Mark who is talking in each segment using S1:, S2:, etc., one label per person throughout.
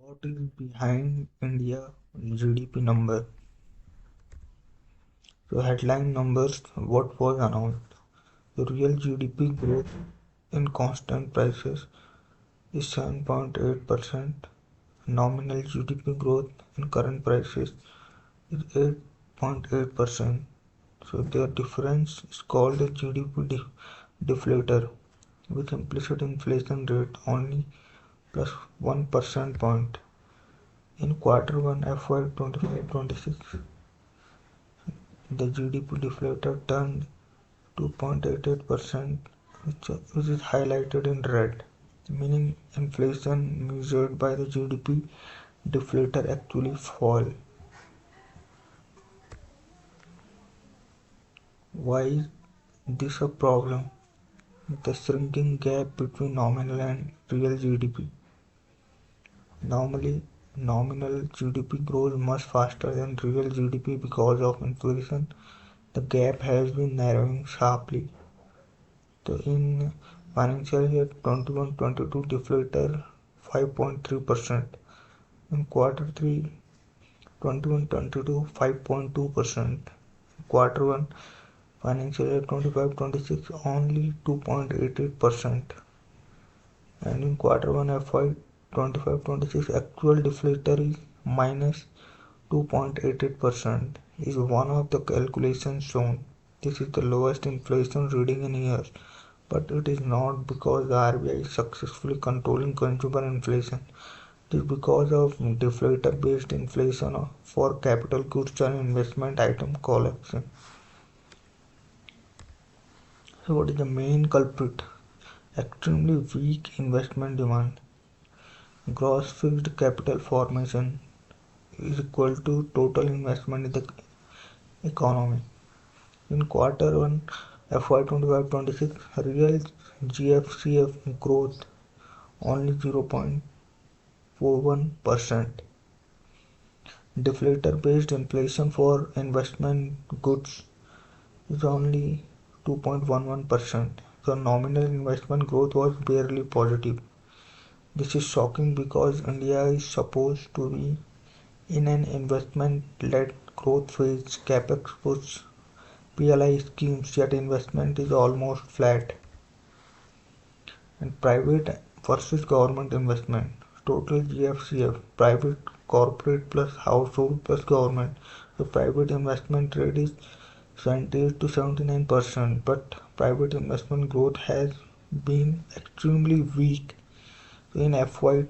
S1: What is behind India GDP number? So headline numbers, what was announced? The real GDP growth in constant prices is 7.8%. Nominal GDP growth in current prices is 8.8%. So their difference is called the GDP deflator, with implicit inflation rate only plus 1 percent point. In quarter 1 FY 25-26, the GDP deflator turned 2.88%, which is highlighted in red, meaning inflation measured by the GDP deflator actually fall. Why is this a problem? The shrinking gap between nominal and real GDP. Normally, nominal GDP grows much faster than real GDP because of inflation. The gap has been narrowing sharply. So in financial year 21-22 deflator 5.3%. In quarter 3 21-22 5.2%. Quarter 1 financial year 25-26 only 2.88%. And in quarter 1 FY 25-26 actual deflator is minus 2.88% is one of the calculations shown. This is the lowest inflation reading in years, but it is not because the RBI is successfully controlling consumer inflation. It is because of deflator-based inflation for capital goods and investment item collection. So what is the main culprit? Extremely weak investment demand. Gross fixed capital formation is equal to total investment in the economy. In quarter 1 FY 25-26, real GFCF growth only 0.41%. Deflator based inflation for investment goods is only 2.11%. So nominal investment growth was barely positive. This is shocking because India is supposed to be in an investment-led growth phase. Capex push PLI schemes, yet investment is almost flat. And private versus government investment. Total GFCF, private, corporate plus household plus government. The private investment rate is 78 to 79%, but private investment growth has been extremely weak. In FY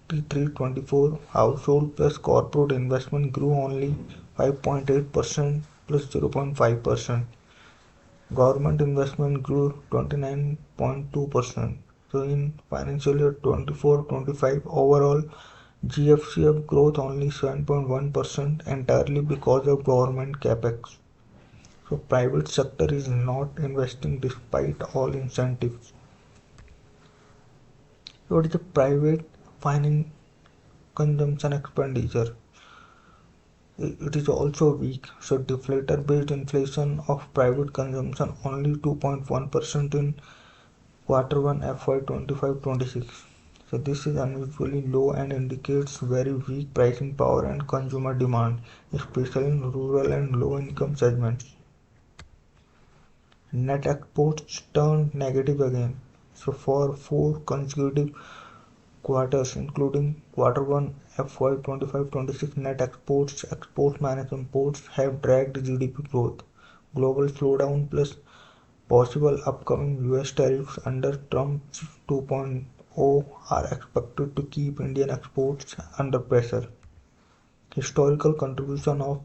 S1: 23-24, household plus corporate investment grew only 5.8% plus 0.5%. Government investment grew 29.2%. So in financial year 24-25 overall GFCF growth only 7.1% entirely because of government capex. So private sector is not investing despite all incentives. What is the private finance consumption expenditure? It is also weak. So deflator based inflation of private consumption only 2.1% in quarter 1 FY 25-26. So this is unusually low and indicates very weak pricing power and consumer demand, especially in rural and low income segments. Net exports turned negative again. So for 4 consecutive quarters including quarter 1 FY 25-26 net exports, exports minus imports have dragged GDP growth. Global slowdown plus possible upcoming US tariffs under Trump's 2.0 are expected to keep Indian exports under pressure. Historical contribution of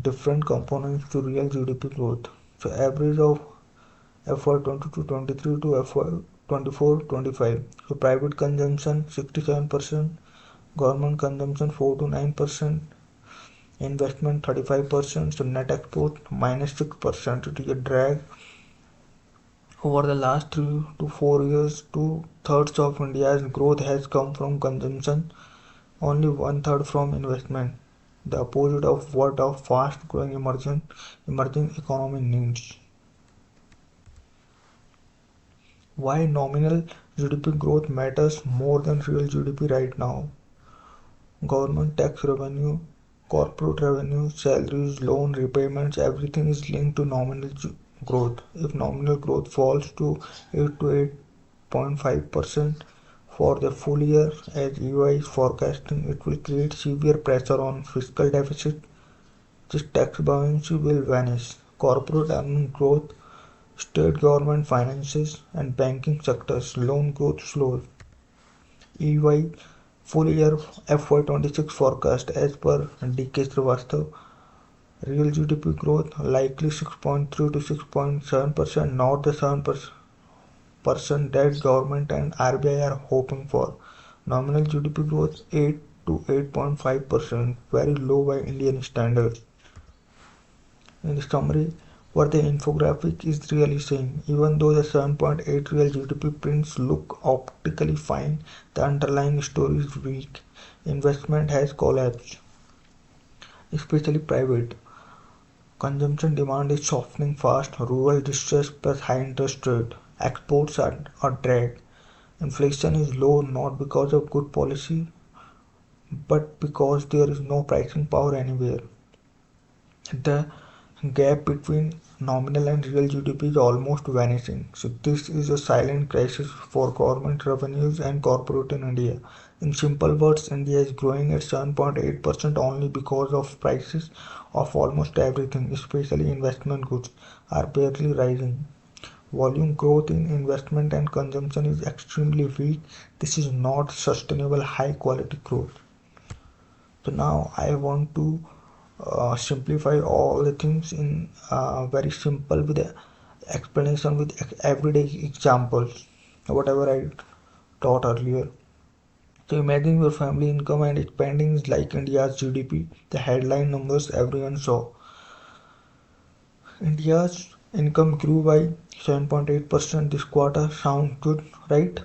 S1: different components to real GDP growth. So average of FY 22-23 to FY 24-25. So private consumption 67%, government consumption 4 to 9%, investment 35%, so net export minus 6%. It is a drag. Over the last 3 to 4 years, 2/3 of India's growth has come from consumption, only 1/3 from investment. The opposite of what a fast growing emerging economy needs. Why nominal GDP growth matters more than real GDP right now? Government tax revenue, corporate revenue, salaries, loan repayments, everything is linked to nominal growth. If nominal growth falls to 8 to 8.5% for the full year, as EY is forecasting, it will create severe pressure on fiscal deficit. This tax buoyancy will vanish. Corporate earning growth, state government finances, and banking sectors loan growth slows. EY full year FY26 forecast as per DK Srivastav, real GDP growth likely 6.3 to 6.7%, not the 7% that government and RBI are hoping for. Nominal GDP growth 8 to 8.5%, very low by Indian standards. In summary, what the infographic is really saying, even though the 7.8 real GDP prints look optically fine, the underlying story is weak. Investment has collapsed, especially private. Consumption demand is softening fast, rural distress plus high interest rate. Exports are a drag. Inflation is low not because of good policy, but because there is no pricing power anywhere. The gap between nominal and real GDP is almost vanishing. So this is a silent crisis for government revenues and corporate in India. In simple words, India is growing at 7.8% only because of prices of almost everything, especially investment goods, are barely rising. Volume growth in investment and consumption is extremely weak. This is not sustainable high quality growth. So now I want to simplify all the things in very simple with a explanation with everyday examples, whatever I taught earlier. So imagine your family income and spending is like India's GDP, the headline numbers everyone saw. India's income grew by 7.8% this quarter. Sound good, right?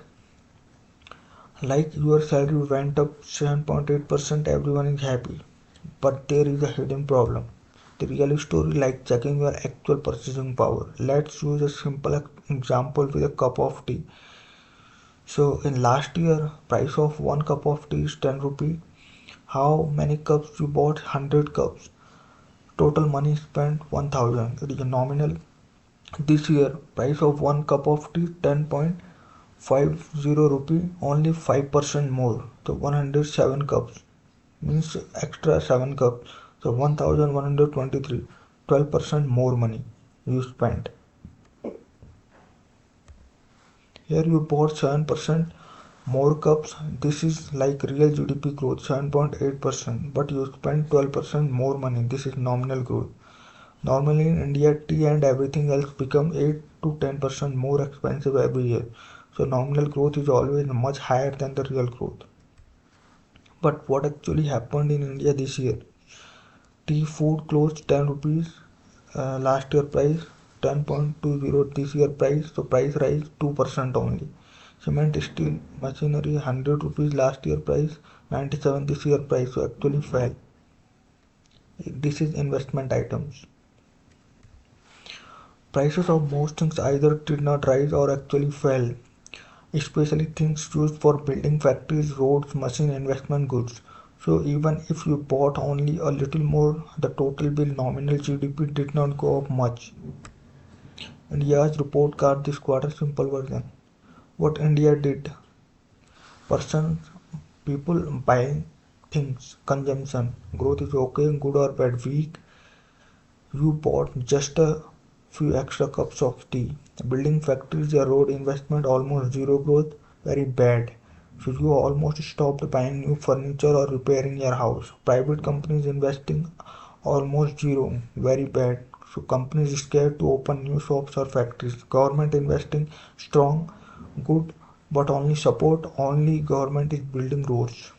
S1: Like your salary went up 7.8%, everyone is happy. But there is a hidden problem. The real story, like checking your actual purchasing power. Let's use a simple example with a cup of tea. So in last year, price of one cup of tea is 10 rupee. How many cups you bought? 100 cups. Total money spent 1000. It is nominal. This year, price of one cup of tea 10.50 rupee, only 5% more. So 107 cups means extra 7 cups. So 1123, 12% more money you spent. Here you bought 7% more cups. This is like real GDP growth 7.8%, but you spent 12% more money. This is nominal growth. Normally in India, tea and everything else become 8 to 10% more expensive every year. So nominal growth is always much higher than the real growth. But what actually happened in India this year? Tea food closed 10 rupees, last year price 10.20 this year price, so price rise 2% only. Cement, steel, machinery 100 rupees last year price, 97 this year price, so actually fell. This is investment items. Prices of most things either did not rise or actually fell, especially things used for building factories, roads, machine, investment goods. So even if you bought only a little more, the total bill nominal GDP did not go up much. India's report card this quarter simple version. What India did. Persons, people buying things, consumption. Growth is okay, good or bad, weak. You bought just a few extra cups of tea. Building factories, a road investment, almost zero growth, very bad. So you almost stopped buying new furniture or repairing your house. Private companies investing almost zero, very bad. So companies scared to open new shops or factories. Government investing strong, good, but only support, only government is building roads.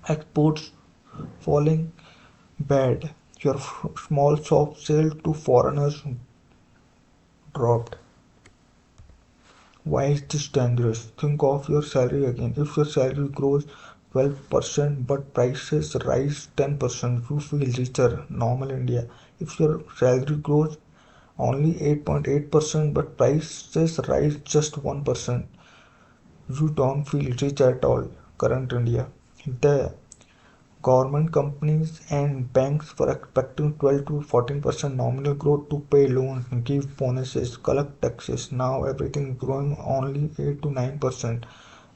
S1: Exports falling, bad. Your small shop sale to foreigners dropped. Why is this dangerous? Think of your salary again. If your salary grows 12% but prices rise 10%, you feel richer. Normal India. If your salary grows only 8.8% but prices rise just 1%, you don't feel rich at all. Current India. The Government companies and banks were expecting 12 to 14% nominal growth to pay loans, give bonuses, collect taxes. Now everything is growing only 8 to 9%.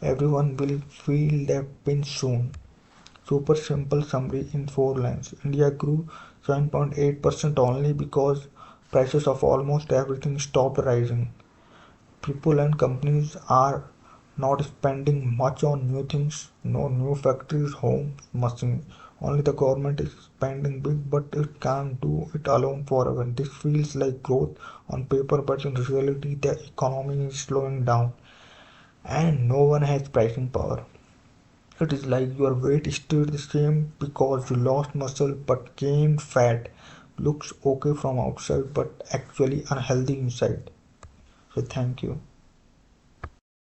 S1: Everyone will feel that pinch soon. Super simple summary in 4 lines. India grew 7.8% only because prices of almost everything stopped rising. People and companies are not spending much on new things, no new factories, homes, machines. Only the government is spending big, but it can't do it alone forever. This feels like growth on paper, but in reality, the economy is slowing down and no one has pricing power. It is like your weight stayed the same because you lost muscle but gained fat. Looks okay from outside but actually unhealthy inside. So, thank you.